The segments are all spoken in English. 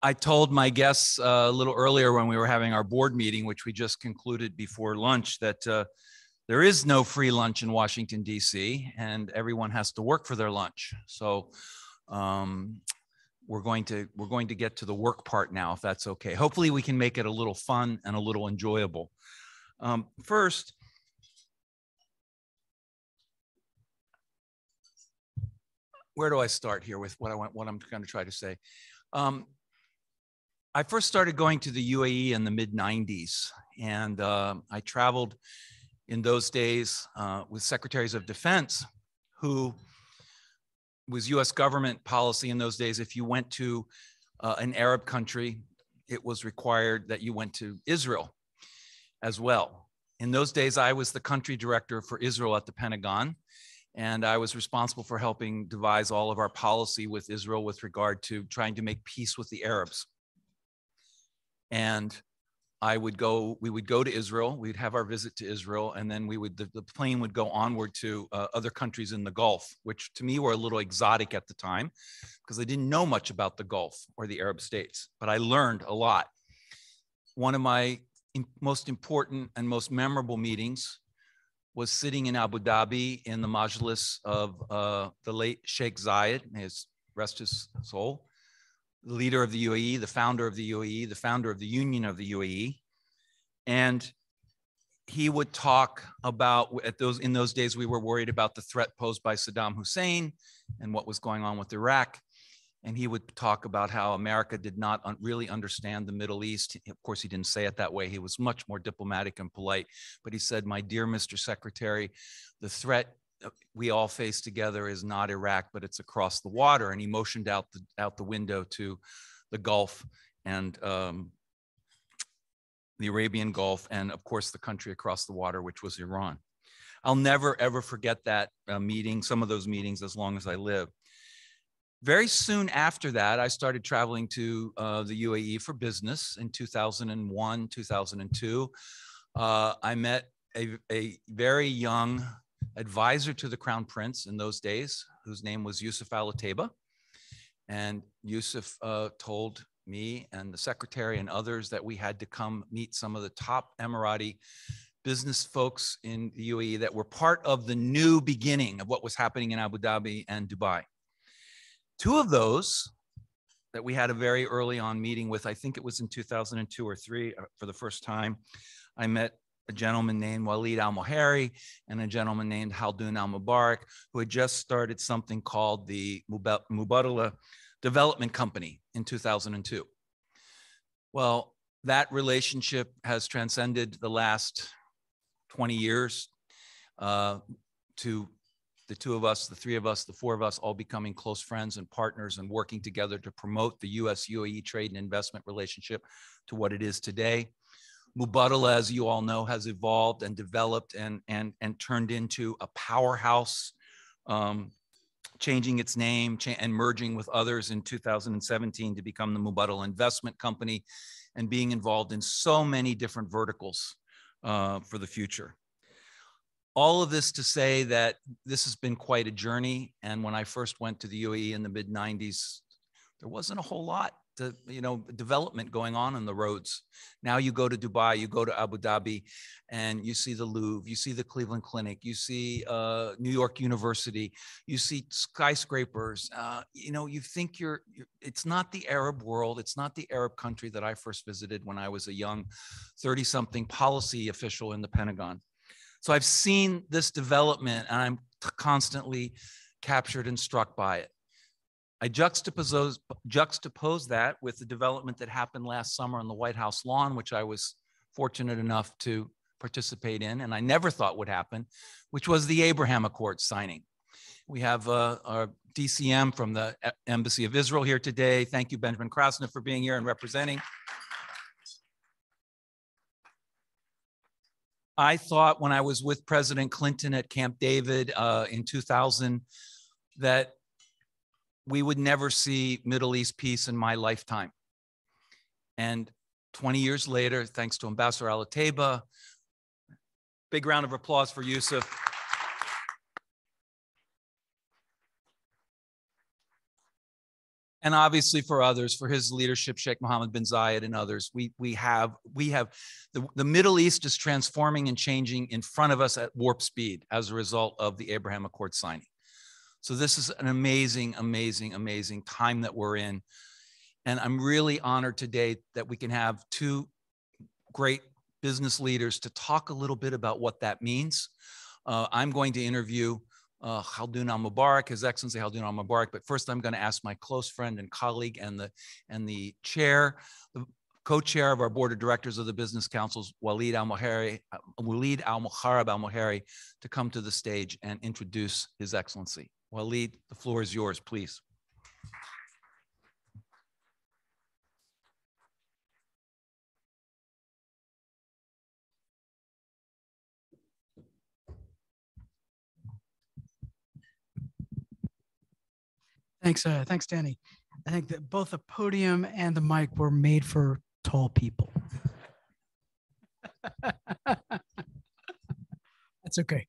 I told my guests a little earlier when we were having our board meeting, which we just concluded before lunch, that there is no free lunch in Washington, D.C., and everyone has to work for their lunch. So we're going to get to the work part now, if that's okay. Hopefully we can make it a little fun and a little enjoyable. First, where do I start here with what I'm going to try to say? I first started going to the UAE in the mid-90s, and I traveled in those days with secretaries of defense who was US government policy in those days. If you went to an Arab country, it was required that you went to Israel as well. In those days, I was the country director for Israel at the Pentagon, and I was responsible for helping devise all of our policy with Israel with regard to trying to make peace with the Arabs. And we would go to Israel, we'd have our visit to Israel, and then the plane would go onward to other countries in the Gulf, which to me were a little exotic at the time because I didn't know much about the Gulf or the Arab states, but I learned a lot. One of my most important and most memorable meetings was sitting in Abu Dhabi in the majlis of the late Sheikh Zayed, rest his soul, the leader of the UAE, the founder of the UAE, the founder of the Union of the UAE. And he would talk about, in those days, we were worried about the threat posed by Saddam Hussein and what was going on with Iraq. And he would talk about how America did not really understand the Middle East. Of course, he didn't say it that way. He was much more diplomatic and polite. But he said, "My dear Mr. Secretary, the threat we all face together is not Iraq, but it's across the water." And he motioned out the window to the Gulf and the Arabian Gulf, and of course the country across the water, which was Iran. I'll never, ever forget that meeting, some of those meetings, as long as I live. Very soon after that, I started traveling to the UAE for business in 2001, 2002. I met a very young advisor to the Crown Prince in those days, whose name was Yusuf Al-Taiba. And Yusuf told me and the secretary and others that we had to come meet some of the top Emirati business folks in the UAE that were part of the new beginning of what was happening in Abu Dhabi and Dubai. Two of those that we had a very early on meeting with, I think it was in 2002 or 3 for the first time, I met a gentleman named Walid Al-Mohari and a gentleman named Khaldoon Al Mubarak, who had just started something called the Mubadala Development Company in 2002. Well, that relationship has transcended the last 20 years to the two of us, the three of us, the four of us, all becoming close friends and partners and working together to promote the US-UAE trade and investment relationship to what it is today. Mubadala, as you all know, has evolved and developed and turned into a powerhouse, changing its name and merging with others in 2017 to become the Mubadala Investment Company and being involved in so many different verticals for the future. All of this to say that this has been quite a journey. And when I first went to the UAE in the mid-90s, there wasn't a whole lot to, development going on the roads. Now you go to Dubai, you go to Abu Dhabi, and you see the Louvre, you see the Cleveland Clinic, you see New York University, you see skyscrapers. You think it's not the Arab world, it's not the Arab country that I first visited when I was a young 30-something policy official in the Pentagon. So I've seen this development and I'm constantly captured and struck by it. I juxtapose that with the development that happened last summer on the White House lawn, which I was fortunate enough to participate in, and I never thought would happen, which was the Abraham Accords signing. We have our DCM from the Embassy of Israel here today. Thank you, Benjamin Krasner, for being here and representing. I thought when I was with President Clinton at Camp David in 2000 that we would never see Middle East peace in my lifetime. And 20 years later, thanks to Ambassador Al-Taiba, big round of applause for Yusuf. And obviously for others, for his leadership, Sheikh Mohammed bin Zayed and others, we have the Middle East is transforming and changing in front of us at warp speed as a result of the Abraham Accord signing. So this is an amazing, amazing, amazing time that we're in. And I'm really honored today that we can have two great business leaders to talk a little bit about what that means. I'm going to interview Khaldoon Al Mubarak, His Excellency Khaldoon Al Mubarak. But first, I'm going to ask my close friend and colleague and the chair, the co-chair of our board of directors of the business councils, Walid Al Muharib Al Muharib, to come to the stage and introduce His Excellency. Walid, the floor is yours, please. Thanks, Danny. I think that both the podium and the mic were made for tall people. That's okay.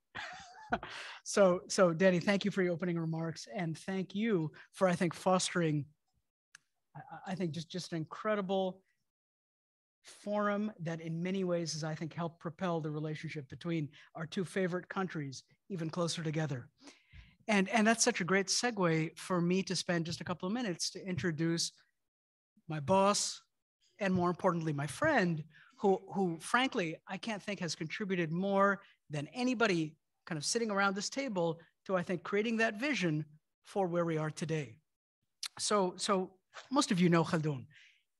So Danny, thank you for your opening remarks, and thank you for, I think, fostering, I think, just an incredible forum that in many ways has, I think, helped propel the relationship between our two favorite countries even closer together. And that's such a great segue for me to spend just a couple of minutes to introduce my boss, and more importantly, my friend, who frankly, I can't think has contributed more than anybody kind of sitting around this table to, I think, creating that vision for where we are today. So most of you know Khaldoon,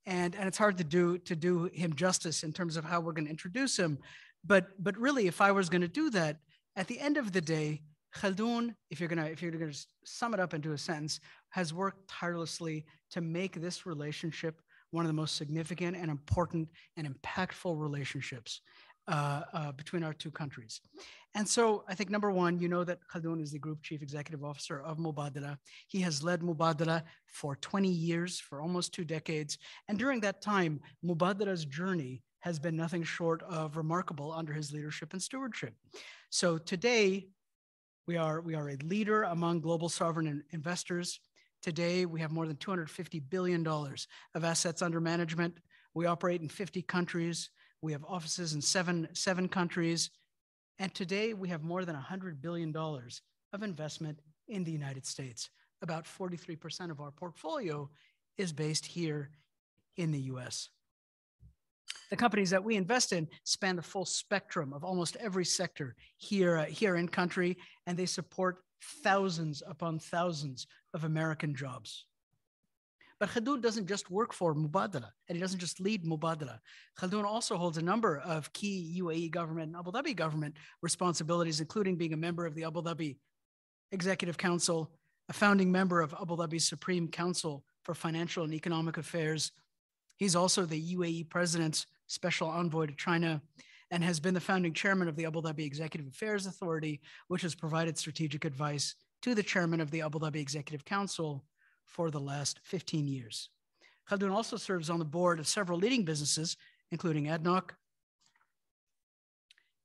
and it's hard to do him justice in terms of how we're going to introduce him. But really, if I was going to do that, at the end of the day, Khaldoon, if you're gonna sum it up into a sentence, has worked tirelessly to make this relationship one of the most significant and important and impactful relationships between our two countries. And so I think number one, you know that Khaldoon is the Group Chief Executive Officer of Mubadala. He has led Mubadala for 20 years, for almost 2 decades. And during that time, Mubadala's journey has been nothing short of remarkable under his leadership and stewardship. So today, we are a leader among global sovereign investors. Today, we have more than $250 billion of assets under management. We operate in 50 countries. We have offices in seven countries. And today, we have more than $100 billion of investment in the United States. About 43% of our portfolio is based here in the US. The companies that we invest in span the full spectrum of almost every sector here in country, and they support thousands upon thousands of American jobs. But Khaldoon doesn't just work for Mubadala, and he doesn't just lead Mubadala. Khaldoon also holds a number of key UAE government and Abu Dhabi government responsibilities, including being a member of the Abu Dhabi Executive Council, a founding member of Abu Dhabi's Supreme Council for Financial and Economic Affairs. He's also the UAE President's Special Envoy to China, and has been the founding chairman of the Abu Dhabi Executive Affairs Authority, which has provided strategic advice to the chairman of the Abu Dhabi Executive Council for the last 15 years. Khaldoon also serves on the board of several leading businesses, including ADNOC.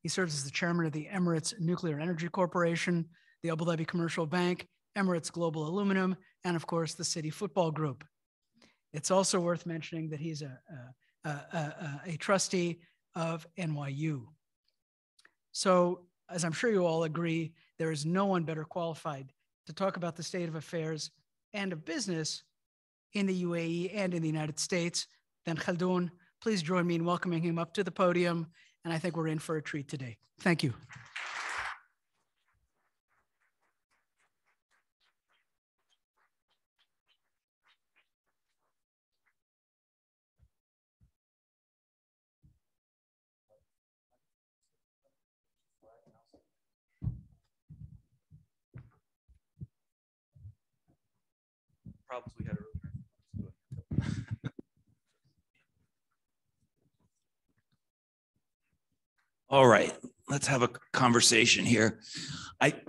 He serves as the chairman of the Emirates Nuclear Energy Corporation, the Abu Dhabi Commercial Bank, Emirates Global Aluminum, and of course, the City Football Group. It's also worth mentioning that he's a trustee of NYU. So, as I'm sure you all agree, there is no one better qualified to talk about the state of affairs and of business in the UAE and in the United States than Khaldoon. Please join me in welcoming him up to the podium, and I think we're in for a treat today. Thank you. Problems we had earlier. All right, let's have a conversation here.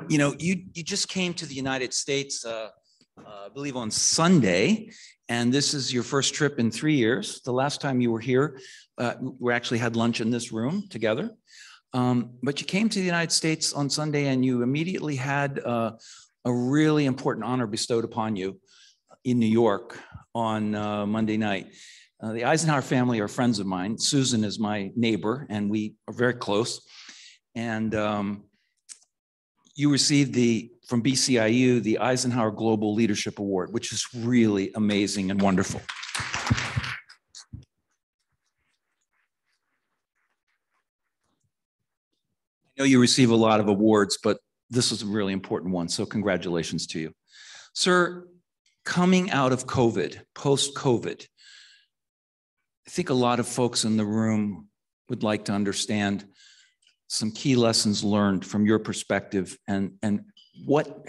You just came to the United States, I believe on Sunday, and this is your first trip in 3 years. The last time you were here, we actually had lunch in this room together. But you came to the United States on Sunday, and you immediately had a really important honor bestowed upon you. in New York on Monday night. The Eisenhower family are friends of mine. Susan is my neighbor, and we are very close. And you received from BCIU, the Eisenhower Global Leadership Award, which is really amazing and wonderful. I know you receive a lot of awards, but this is a really important one, so congratulations to you. Sir, coming out of COVID, post-COVID, I think a lot of folks in the room would like to understand some key lessons learned from your perspective and what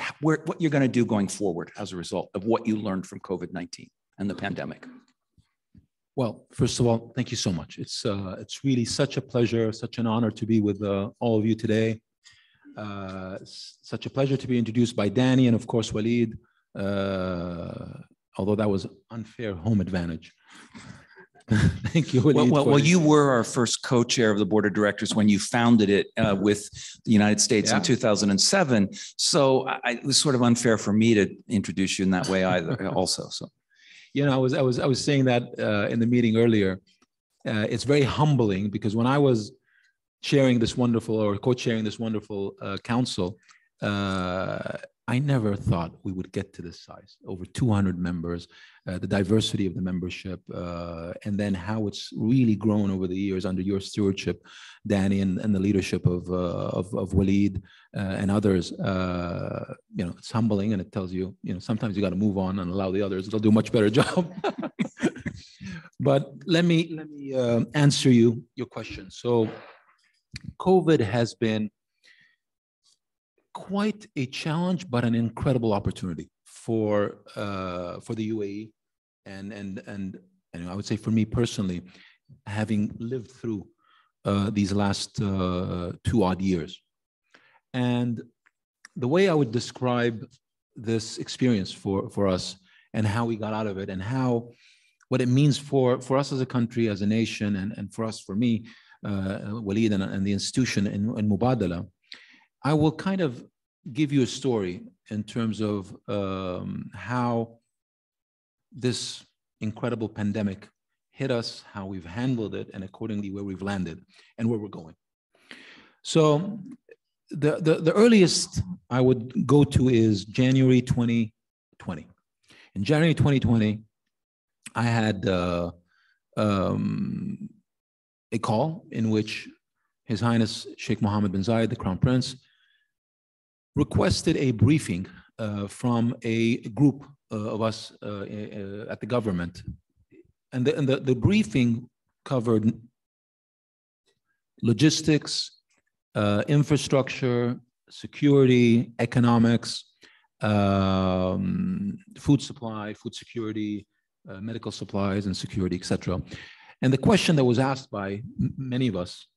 you're going to do going forward as a result of what you learned from COVID-19 and the pandemic. Well, first of all, thank you so much. It's really such a pleasure, such an honor to be with all of you today. Such a pleasure to be introduced by Danny and of course Waleed, although that was unfair home advantage. Thank you, Waleed. Well, you were our first co-chair of the board of directors when you founded it with the United States in 2007. So it was sort of unfair for me to introduce you in that way either. Also, so you know, I was saying that in the meeting earlier. It's very humbling because when I was chairing this wonderful or co-chairing this wonderful council, I never thought we would get to this size, over 200 members, the diversity of the membership, and then how it's really grown over the years under your stewardship, Danny, and the leadership of Waleed and others. You know, it's humbling, and it tells you, you know, sometimes you got to move on and allow the others. They'll do a much better job. But let me answer your question. So, COVID has been quite a challenge, but an incredible opportunity for the UAE, and I would say for me personally, having lived through these last 2 odd years. And the way I would describe this experience for us and how we got out of it and what it means for us as a country, as a nation, and for me, Waleed and the institution in Mubadala, I will kind of give you a story in terms of how this incredible pandemic hit us, how we've handled it, and accordingly where we've landed and where we're going. So the earliest I would go to is January 2020. In January 2020, I had a call in which His Highness Sheikh Mohammed bin Zayed, the Crown Prince, requested a briefing from a group of us at the government. And the briefing covered logistics, infrastructure, security, economics, food supply, food security, medical supplies and security, etc. And the question that was asked by many of us,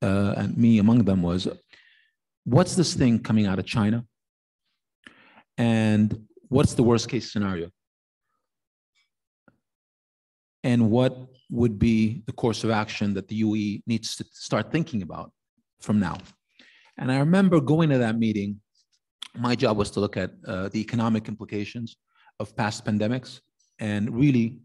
and me among them, was, what's this thing coming out of China? And what's the worst case scenario? And what would be the course of action that the UAE needs to start thinking about from now? And I remember going to that meeting. My job was to look at the economic implications of past pandemics and really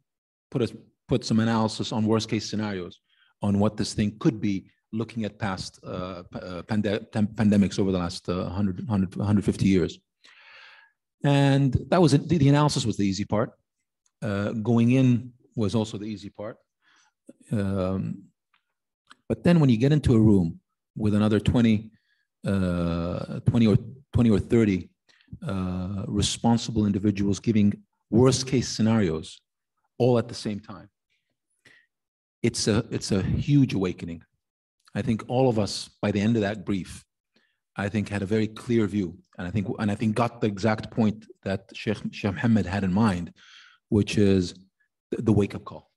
put some analysis on worst case scenarios on what this thing could be, looking at past pandemics over the last 150 years. And that was it. The analysis was the easy part. Going in was also the easy part. But then when you get into a room with another 20 or 30 responsible individuals giving worst case scenarios all at the same time, it's a huge awakening. I think all of us, by the end of that brief, I think had a very clear view, and I think got the exact point that Sheikh Mohammed had in mind, which is the wake-up call,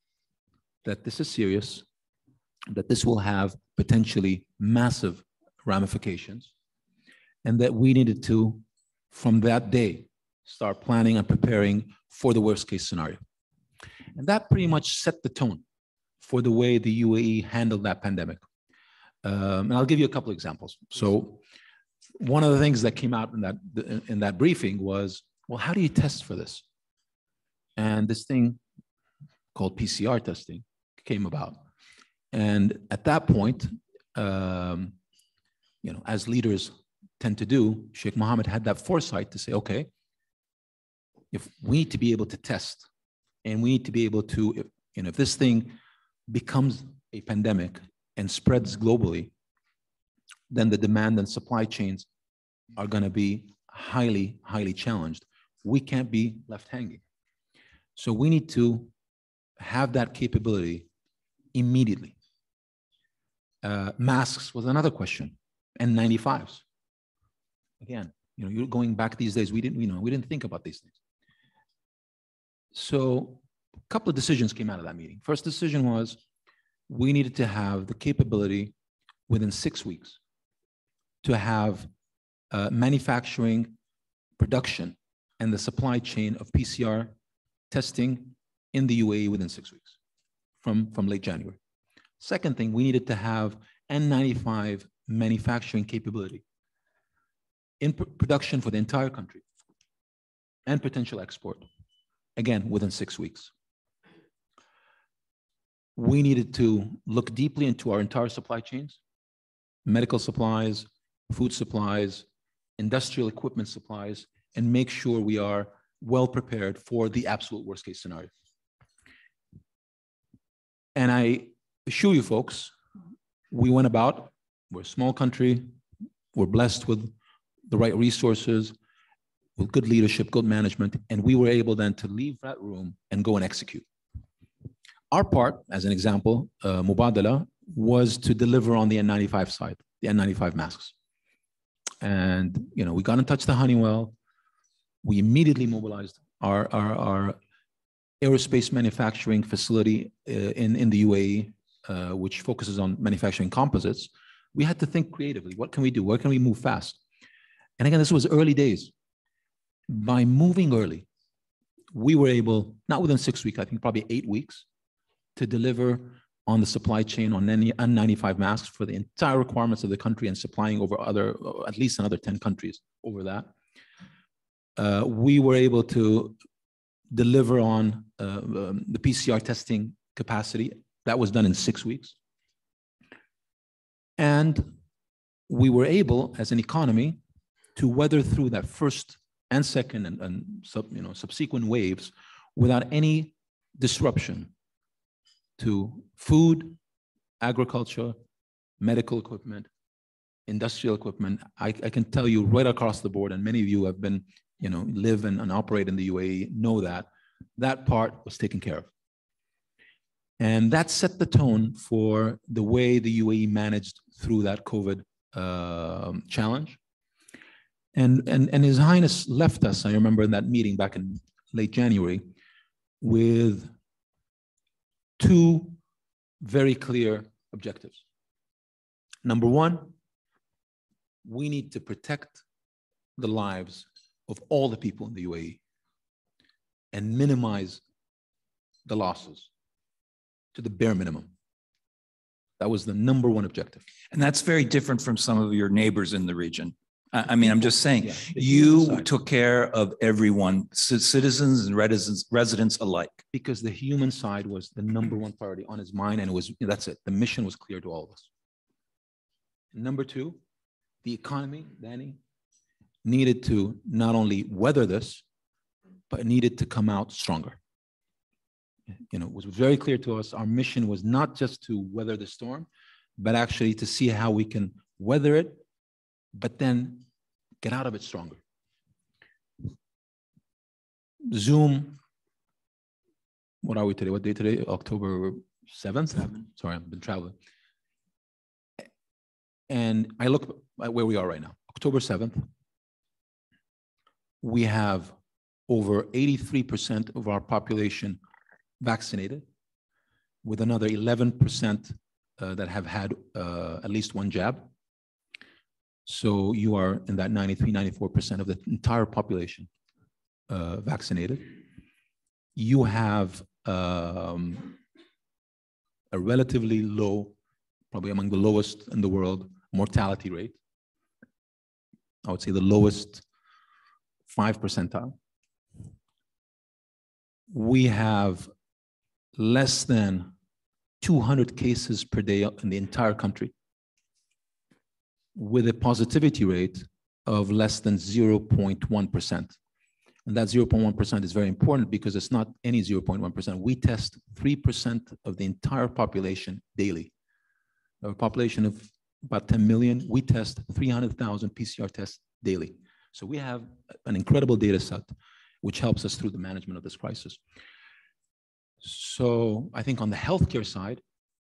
that this is serious, that this will have potentially massive ramifications, and that we needed to, from that day, start planning and preparing for the worst-case scenario. And that pretty much set the tone for the way the UAE handled that pandemic. And I'll give you a couple examples. So one of the things that came out in that briefing was, well, how do you test for this? And this thing called PCR testing came about. And at that point, as leaders tend to do, Sheikh Mohammed had that foresight to say, okay, if we need to be able to test, and we need to be able to, if this thing becomes a pandemic and spreads globally, then the demand and supply chains are going to be highly, highly challenged. We can't be left hanging. So we need to have that capability immediately. Masks was another question, N95s. Again, you're going back these days, we didn't think about these things. So a couple of decisions came out of that meeting. First decision was we needed to have the capability within 6 weeks to have manufacturing, production, and the supply chain of PCR testing in the UAE within 6 weeks from late January. Second thing, we needed to have N95 manufacturing capability in production for the entire country and potential export, again, within 6 weeks. We needed to look deeply into our entire supply chains, medical supplies, food supplies, industrial equipment supplies, and make sure we are well prepared for the absolute worst case scenario. And I assure you folks, we went about, we're a small country, we're blessed with the right resources, with good leadership, good management, and we were able then to leave that room and go and execute. Our part, as an example, Mubadala, was to deliver on the N95 side, the N95 masks. And we got in touch with Honeywell. We immediately mobilized our aerospace manufacturing facility in the UAE, which focuses on manufacturing composites. We had to think creatively. What can we do? Where can we move fast? And again, this was early days. By moving early, we were able, not within 6 weeks, I think probably 8 weeks, to deliver on the supply chain on N95 masks for the entire requirements of the country and supplying over at least another 10 countries over that. We were able to deliver on the PCR testing capacity. That was done in 6 weeks. And we were able, as an economy, to weather through that first and second and subsequent waves without any disruption to food, agriculture, medical equipment, industrial equipment. I can tell you right across the board, and many of you have been, live and operate in the UAE, know that part was taken care of. And that set the tone for the way the UAE managed through that COVID challenge. And His Highness left us, I remember in that meeting back in late January, with 2 very clear objectives. Number one, we need to protect the lives of all the people in the UAE and minimize the losses to the bare minimum. That was the number one objective. And that's very different from some of your neighbors in the region. I mean, I'm just saying, you took care of everyone, citizens and residents alike. Because the human side was the number one priority on his mind, and that's it. The mission was clear to all of us. Number 2, the economy, Danny, needed to not only weather this, but needed to come out stronger. It was very clear to us, our mission was not just to weather the storm, but actually to see how we can weather it, but then get out of it stronger. Zoom, what are we today? What day today? October 7th? Sorry, I've been traveling. And I look at where we are right now. October 7th, we have over 83% of our population vaccinated, with another 11% that have had at least one jab. So you are in that 93, 94% of the entire population vaccinated. You have a relatively low, probably among the lowest in the world, mortality rate. I would say the lowest 5 percentile. we have less than 200 cases per day in the entire country, with a positivity rate of less than 0.1%. And that 0.1% is very important because it's not any 0.1%. We test 3% of the entire population daily. A population of about 10 million, we test 300,000 PCR tests daily. So we have an incredible data set, which helps us through the management of this crisis. So I think on the healthcare side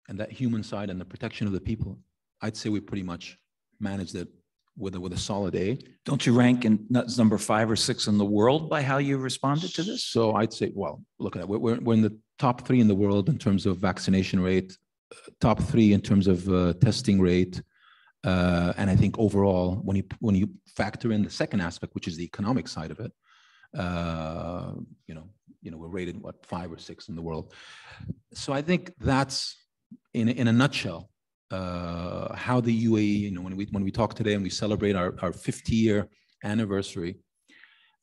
and that human side and the protection of the people, I'd say we pretty much managed it with a solid A. Don't you rank in number 5 or 6 in the world by how you responded to this? So I'd say, well, look at it. We're in the top 3 in the world in terms of vaccination rate, top 3 in terms of testing rate. And I think overall, when you factor in the second aspect, which is the economic side of it, we're rated what, 5 or 6 in the world. So I think that's in a nutshell how the UAE, when we talk today and we celebrate our 50-year anniversary,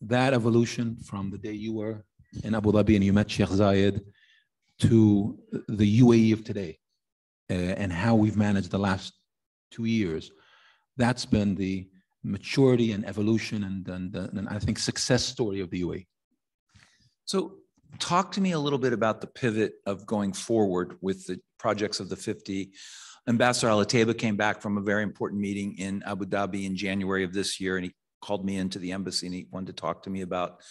that evolution from the day you were in Abu Dhabi and you met Sheikh Zayed to the UAE of today, and how we've managed the last 2 years, that's been the maturity and evolution and I think success story of the UAE. So talk to me a little bit about the pivot of going forward with the projects of the 50. Ambassador Al-Ateba came back from a very important meeting in Abu Dhabi in January of this year, and he called me into the embassy and he wanted to talk to me about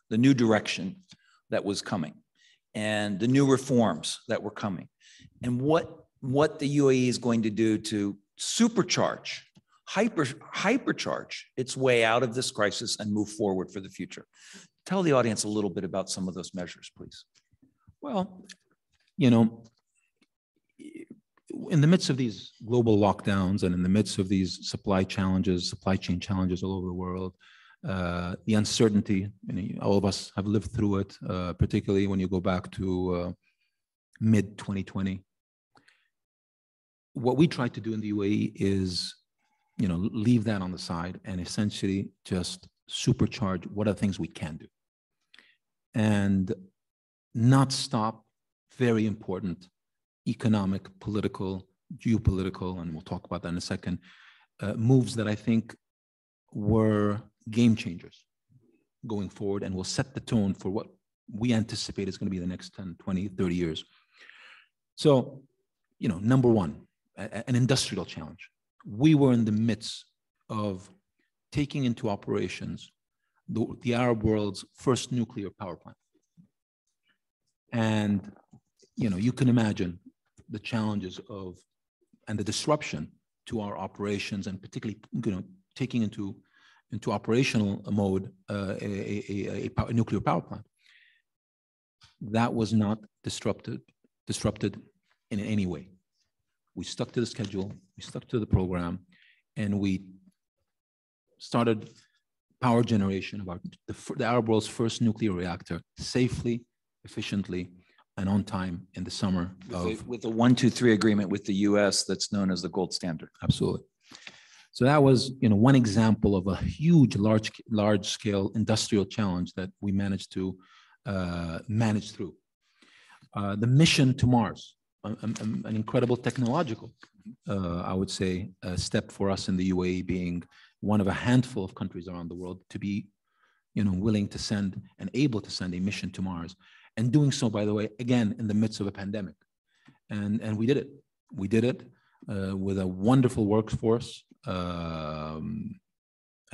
the new direction that was coming and the new reforms that were coming and what the UAE is going to do to supercharge, hypercharge its way out of this crisis and move forward for the future. Tell the audience a little bit about some of those measures, please. Well, in the midst of these global lockdowns and in the midst of these supply chain challenges all over the world, the uncertainty, all of us have lived through it, particularly when you go back to mid-2020. What we try to do in the UAE is, leave that on the side and essentially just supercharge what are things we can do and not stop very important economic, political, geopolitical, and we'll talk about that in a second, moves that I think were game changers going forward and will set the tone for what we anticipate is going to be the next 10, 20, 30 years. So, number one, an industrial challenge. We were in the midst of taking into operations the Arab world's first nuclear power plant. And, you can imagine the challenges and the disruption to our operations and particularly, taking into operational mode a nuclear power plant. That was not disrupted in any way. We stuck to the schedule, we stuck to the program, and we started power generation of the Arab world's first nuclear reactor safely, efficiently, and on time in the summer with a 1, 2, 3 agreement with the US that's known as the gold standard. Absolutely. So that was, one example of a huge, large scale industrial challenge that we managed to manage through. The mission to Mars, an incredible technological, I would say, step for us in the UAE, being one of a handful of countries around the world to be, willing to send and able to send a mission to Mars. And doing so, by the way, again, in the midst of a pandemic. And we did it. We did it with a wonderful workforce. I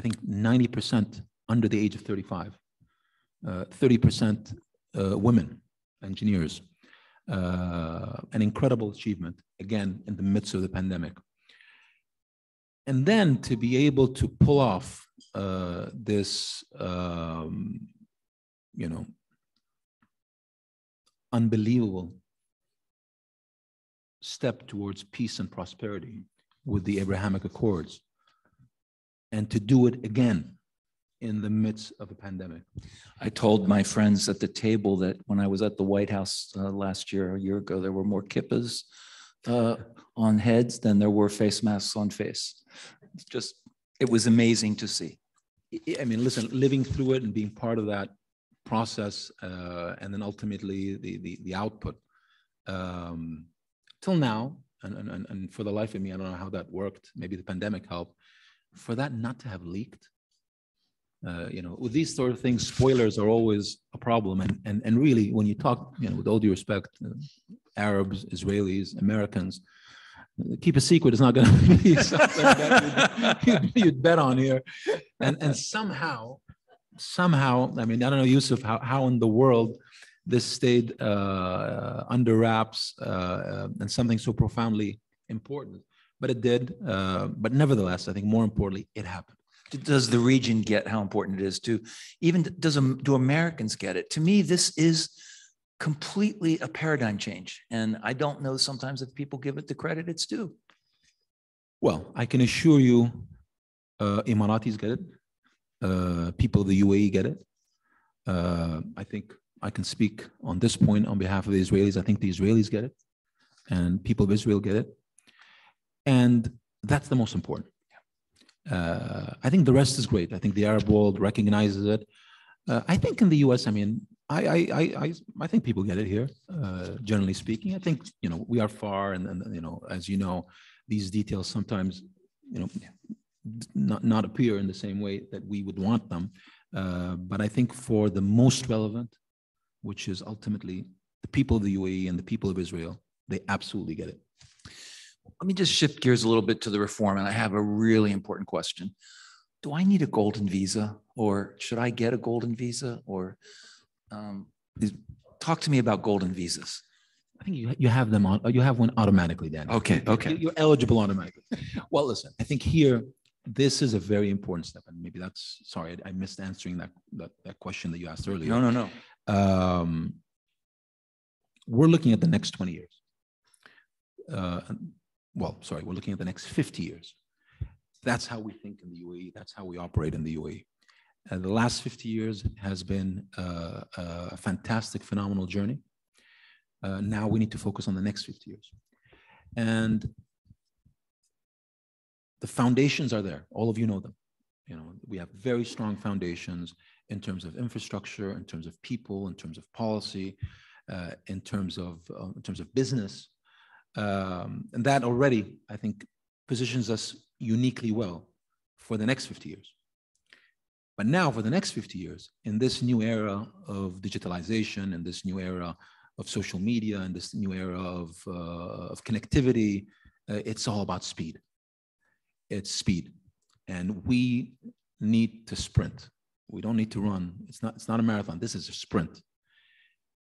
think 90% under the age of 35, 30% women, engineers. An incredible achievement, again, in the midst of the pandemic. And then to be able to pull off this, unbelievable step towards peace and prosperity with the Abrahamic Accords, and to do it again in the midst of a pandemic. I told my friends at the table that when I was at the White House a year ago, there were more kippahs on heads than there were face masks on face. It was amazing to see. I mean, listen, living through it and being part of that process, and then ultimately the output. Till now, and for the life of me, I don't know how that worked. Maybe the pandemic helped. For that not to have leaked, with these sort of things, spoilers are always a problem. And really, when you talk, with all due respect, Arabs, Israelis, Americans, keep a secret is not going to be something that you'd bet on here. And somehow, I mean, I don't know, Yusuf, how in the world this stayed under wraps and something so profoundly important. But it did. But nevertheless, I think more importantly, it happened. Does the region get how important it is to, even do Americans get it? To me, this is completely a paradigm change. And I don't know sometimes if people give it the credit it's due. Well, I can assure you, Emiratis get it. People of the UAE get it. I think I can speak on this point on behalf of the Israelis. I think the Israelis get it, and people of Israel get it. And that's the most important. I think the rest is great. I think the Arab world recognizes it. I think in the US, I mean, I think people get it here, generally speaking. I think, we are far, and as you know, these details sometimes, not appear in the same way that we would want them. But I think for the most relevant, which is ultimately the people of the UAE and the people of Israel, they absolutely get it. Let me just shift gears a little bit to the reform, and I have a really important question. Do I need a golden visa, or should I get a golden visa, or talk to me about golden visas? I think you have them on. You have one automatically, Dan. Okay. You're eligible automatically. Well, listen, I think here this is a very important step, and maybe that's sorry I missed answering that question that you asked earlier. No. We're looking at the next 20 years. We're looking at the next 50 years. That's how we think in the UAE. That's how we operate in the UAE. The last 50 years has been a fantastic, phenomenal journey. Now we need to focus on the next 50 years. And the foundations are there. All of you know them. We have very strong foundations in terms of infrastructure, in terms of people, in terms of policy, in terms of business. And that already, I think, positions us uniquely well for the next 50 years. But now for the next 50 years, in this new era of digitalization, in this new era of social media, in this new era of connectivity, it's all about speed. It's speed. And we need to sprint. We don't need to run. It's not a marathon. This is a sprint.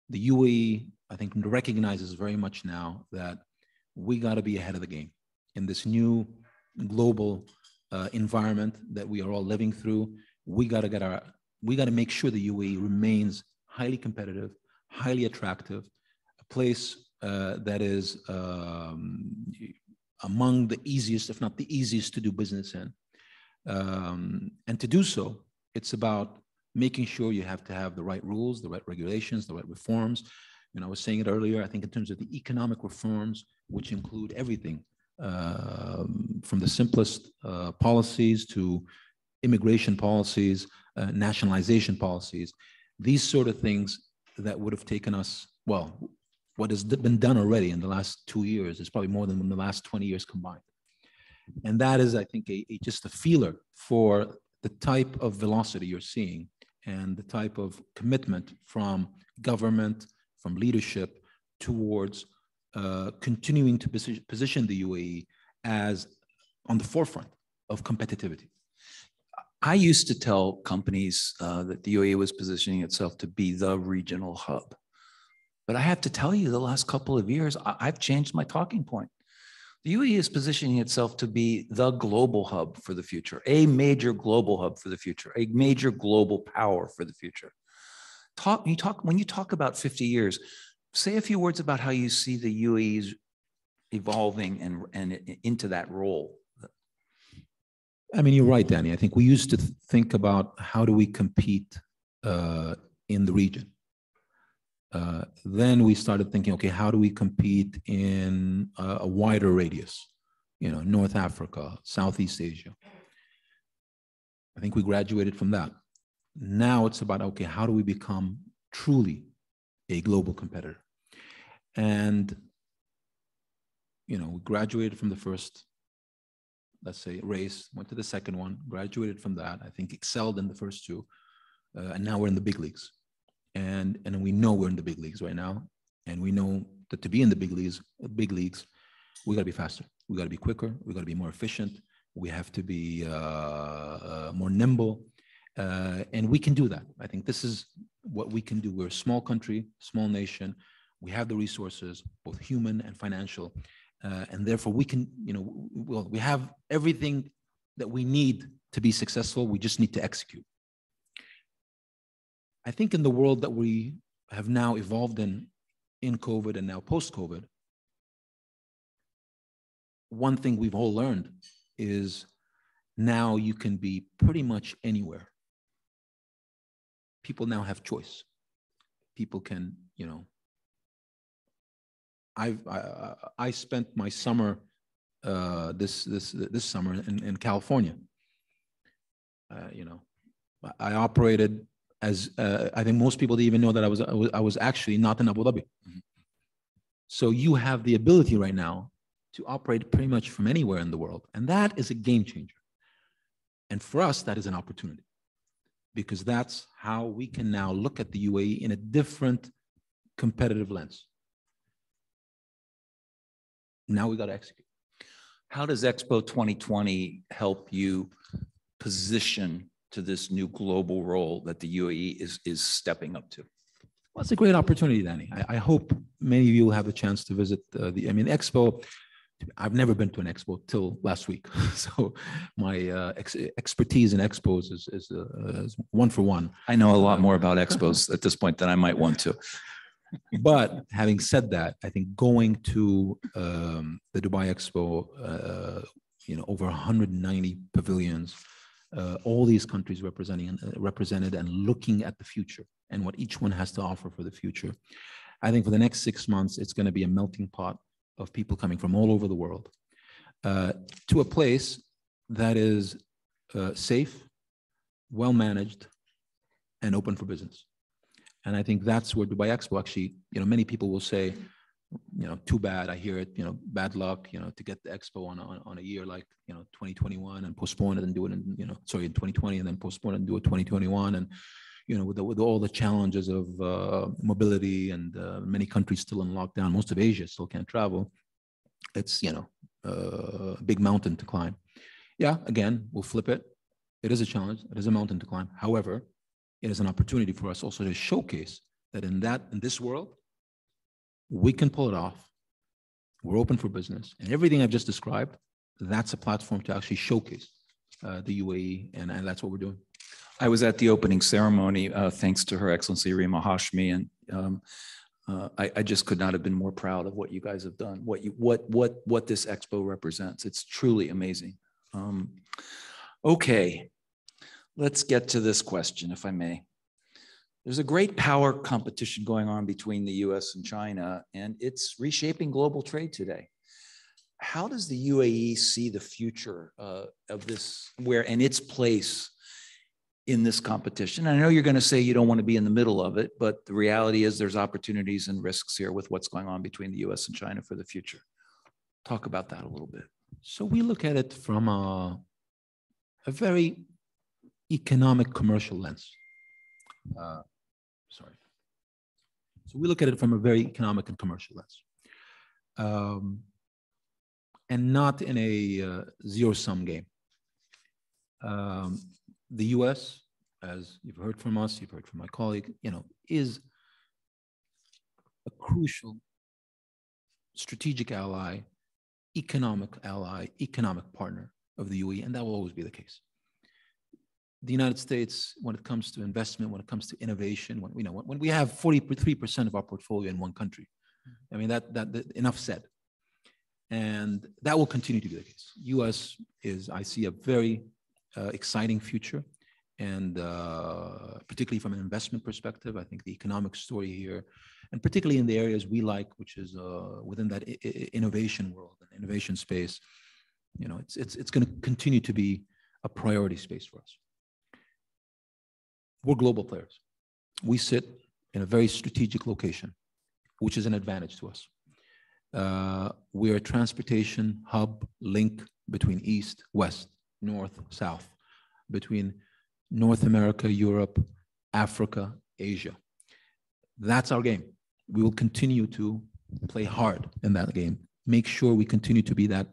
The UAE, I think, recognizes very much now that we got to be ahead of the game in this new global environment that we are all living through. We got to make sure the UAE remains highly competitive, highly attractive, a place that is among the easiest, if not the easiest, to do business in. And to do so, it's about making sure you have to have the right rules, the right regulations, the right reforms. I was saying it earlier, I think in terms of the economic reforms, which include everything from the simplest policies to immigration policies, nationalization policies, these sort of things that would have taken us, well, what has been done already in the last 2 years is probably more than in the last 20 years combined. And that is, I think, just a feeler for the type of velocity you're seeing and the type of commitment from government, from leadership towards continuing to position the UAE as on the forefront of competitivity. I used to tell companies that the UAE was positioning itself to be the regional hub. But I have to tell you, the last couple of years, I've changed my talking point. The UAE is positioning itself to be the global hub for the future, a major global hub for the future, a major global power for the future. When you talk about 50 years, say a few words about how you see the UAE's evolving and into that role. I mean, you're right, Danny. I think we used to think about how do we compete in the region. Then we started thinking, okay, how do we compete in a wider radius? North Africa, Southeast Asia. I think we graduated from that. Now it's about, okay, how do we become truly a global competitor? And, you know, we graduated from the first, let's say, race, went to the second one, graduated from that, I think excelled in the first two, and now we're in the big leagues. And we know we're in the big leagues right now. And we know that to be in the big leagues, we gotta be faster. We gotta be quicker. We gotta be more efficient. We have to be more nimble. And we can do that. I think this is what we can do. We're a small country, small nation. We have the resources, both human and financial. And therefore we can, you know, we have everything that we need to be successful. We just need to execute. I think in the world that we have now evolved in COVID and now post-COVID, one thing we've all learned is now you can be pretty much anywhere. People now have choice. People can, you know, I spent my summer this summer in California. You know, I operated as I think most people didn't even know that I was actually not in Abu Dhabi. Mm-hmm. So you have the ability right now to operate pretty much from anywhere in the world, and that is a game changer. And for us, that is an opportunity, because that's how we can now look at the UAE in a different competitive lens. Now we got to execute. How does Expo 2020 help you position to this new global role that the UAE is stepping up to? Well, it's a great opportunity, Danny. I hope many of you will have a chance to visit Expo. I've never been to an Expo till last week. So my expertise in Expos is one for one. I know a lot more about Expos at this point than I might want to. But having said that, I think going to the Dubai Expo, you know, over 190 pavilions, all these countries represented and looking at the future and what each one has to offer for the future. I think for the next 6 months, it's going to be a melting pot of people coming from all over the world to a place that is safe, well-managed, and open for business. And I think that's where Dubai Expo actually, you know, many people will say, you know, too bad, I hear it, you know, bad luck, you know, to get the Expo on a year like, you know, 2021 and postpone it and do it in, you know, sorry, in 2020 and then postpone it and do it 2021. And, you know, with all the challenges of mobility and many countries still in lockdown, most of Asia still can't travel. It's, you know, a big mountain to climb. Yeah, again, we'll flip it. It is a challenge. It is a mountain to climb. However, it is an opportunity for us also to showcase that in this world, we can pull it off. We're open for business. And everything I've just described, that's a platform to actually showcase the UAE, and that's what we're doing. I was at the opening ceremony, thanks to Her Excellency Rima Hashmi, and I just could not have been more proud of what you guys have done, what this Expo represents. It's truly amazing. Okay, let's get to this question, if I may. There's a great power competition going on between the US and China, and it's reshaping global trade today. How does the UAE see the future of this, and its place in this competition? I know you're going to say you don't want to be in the middle of it, but the reality is there's opportunities and risks here with what's going on between the US and China for the future. Talk about that a little bit. So we look at it from a very economic commercial lens. So we look at it from a very economic and commercial lens, and not in a zero-sum game. The US, as you've heard from us, you've heard from my colleague, you know, is a crucial strategic ally, economic partner of the UAE, and that will always be the case. The United States, when it comes to investment, when it comes to innovation, when we have 43% of our portfolio in one country, I mean, that enough said. And that will continue to be the case. US is, I see a very exciting future. And particularly from an investment perspective, I think the economic story here, and particularly in the areas we like, which is within that innovation world and innovation space, you know, it's going to continue to be a priority space for us. we're global players. We sit in a very strategic location, which is an advantage to us. We are a transportation hub link between East, West, North, South, between North America, Europe, Africa, Asia. That's our game. We will continue to play hard in that game. Make sure we continue to be that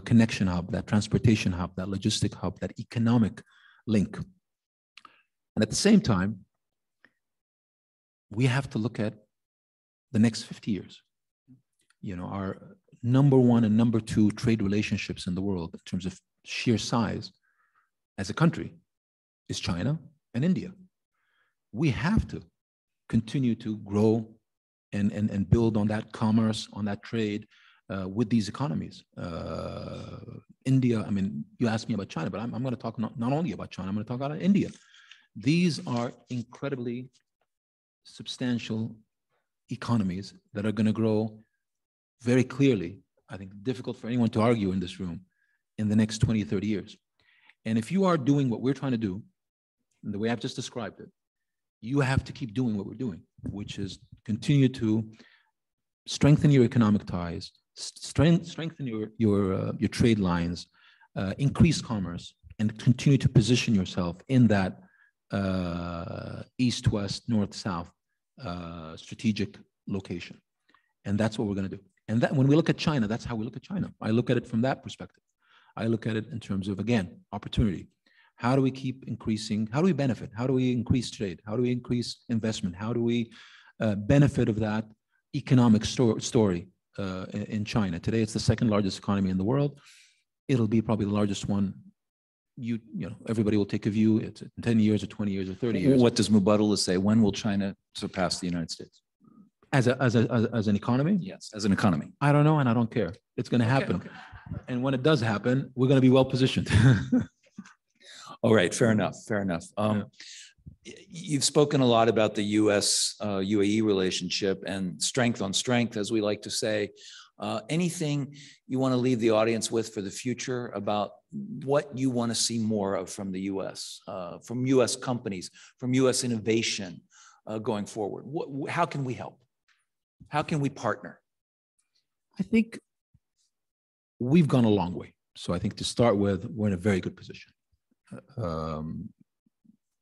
connection hub, that transportation hub, that logistic hub, that economic link. And at the same time, we have to look at the next 50 years. You know, our number one and number two trade relationships in the world in terms of sheer size as a country is China and India. We have to continue to grow and build on that commerce, on that trade with these economies. India, I mean, you asked me about China, but I'm going to talk not only about China, I'm going to talk about India. These are incredibly substantial economies that are going to grow very clearly. I think difficult for anyone to argue in this room in the next 20, 30 years. And if you are doing what we're trying to do, in the way I've just described it, you have to keep doing what we're doing, which is continue to strengthen your economic ties, strengthen your trade lines, increase commerce, and continue to position yourself in that east, west, north, south strategic location. And that's what we're going to do. And that when we look at China, that's how we look at China. I look at it from that perspective. I look at it in terms of, again, opportunity. How do we keep increasing? How do we benefit? How do we increase trade? How do we increase investment? How do we benefit of that economic story in China? Today, it's the second largest economy in the world. It'll be probably the largest one. You know, everybody will take a view. It's in 10 years or 20 years or 30 years. What does Mubadala say? When will China surpass the United States? As an economy? Yes, as an economy. I don't know, and I don't care. It's going to happen. Okay. And when it does happen, we're going to be well positioned. All right, fair enough, fair enough. You've spoken a lot about the U.S.-UAE relationship and strength on strength, as we like to say. Anything you want to leave the audience with for the future about what you want to see more of from the U.S., from U.S. companies, from U.S. innovation going forward? How can we help? How can we partner? I think we've gone a long way. So I think to start with, we're in a very good position.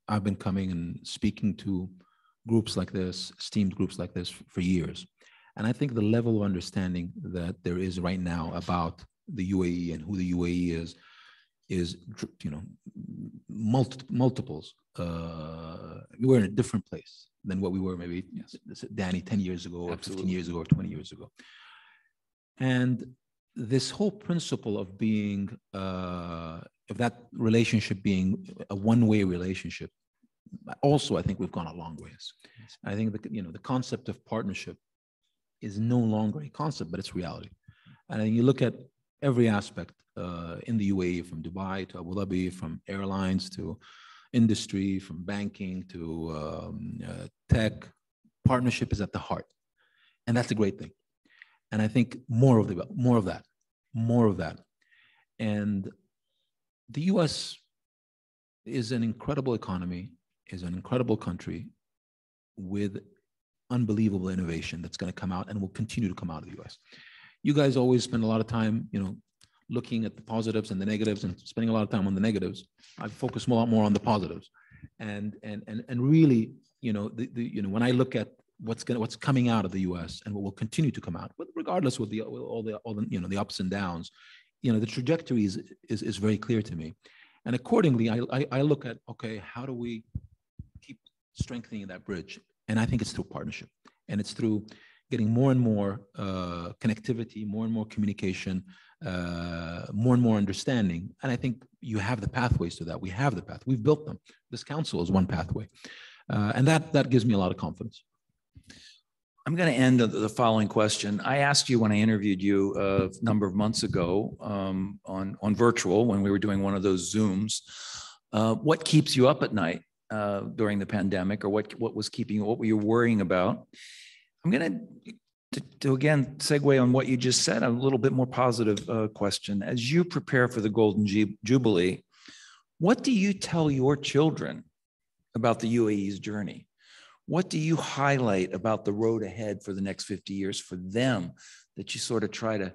I've been coming and speaking to groups like this, esteemed groups like this for years. And I think the level of understanding that there is right now about the UAE and who the UAE is, you know, multiples. We're in a different place than what we were maybe, Danny, 10 years ago, or 15 years ago, or 20 years ago. And this whole principle of being, of that relationship being a one-way relationship, also, I think we've gone a long ways. I think the concept of partnership is no longer a concept, but it's reality. And you look at every aspect in the UAE, from Dubai to Abu Dhabi, from airlines to industry, from banking to tech, partnership is at the heart. And that's a great thing. And I think more of that. And the US is an incredible economy, is an incredible country with unbelievable innovation that's going to come out and will continue to come out of the US. You guys always spend a lot of time, you know, looking at the positives and the negatives and spending a lot of time on the negatives. I focus a lot more on the positives. And really, you know, when I look at what's coming out of the US and what will continue to come out, regardless with all the you know, the ups and downs, you know, the trajectory is very clear to me. And accordingly, I look at, okay, how do we keep strengthening that bridge? And I think it's through partnership, and it's through getting more and more connectivity, more and more communication, more and more understanding. And I think you have the pathways to that. We have the path. We've built them. This council is one pathway. And that gives me a lot of confidence. I'm going to end with the following question. I asked you when I interviewed you a number of months ago on virtual, when we were doing one of those Zooms, what keeps you up at night during the pandemic, or what was keeping you, what were you worrying about? I'm going to again segue on what you just said, a little bit more positive question. As you prepare for the Golden Jubilee, what do you tell your children about the UAE's journey. What do you highlight about the road ahead for the next 50 years for them that you sort of try to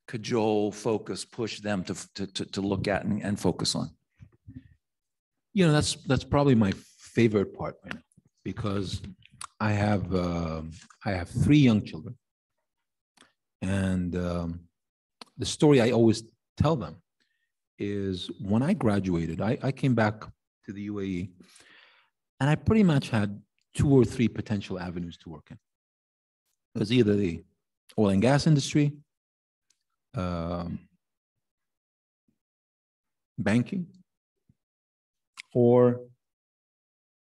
cajole, focus, push them to look at and focus on? You know, that's probably my favorite part right now, because I have 3 young children, and the story I always tell them is when I graduated, I came back to the UAE, and I pretty much had 2 or 3 potential avenues to work in. It was either the oil and gas industry, banking, or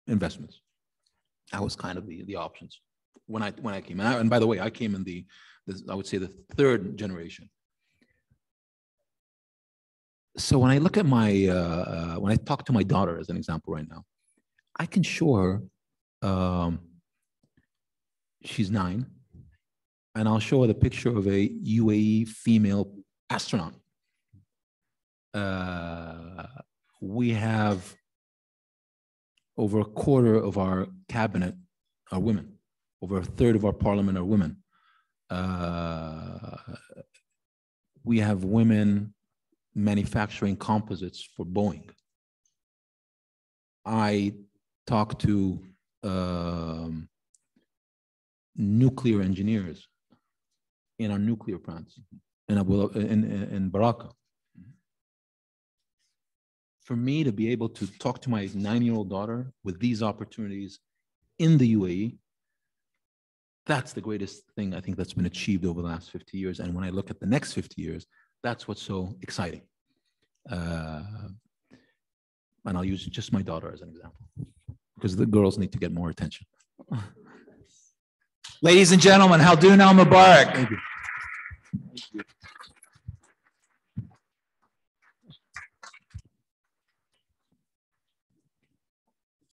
investments. That was kind of the options when I came. And by the way, I came in I would say the 3rd generation. So when I look at when I talk to my daughter as an example right now, I can show her, she's 9, and I'll show her the picture of a UAE female astronaut. We have over a quarter of our cabinet are women. Over a third of our parliament are women. We have women manufacturing composites for Boeing. I talk to nuclear engineers in our nuclear plants in Baraka. For me to be able to talk to my 9-year-old daughter with these opportunities in the UAE, that's the greatest thing I think that's been achieved over the last 50 years. And when I look at the next 50 years, that's what's so exciting. And I'll use just my daughter as an example, because the girls need to get more attention. Ladies and gentlemen, Khaldoon Al Mubarak. Thank you.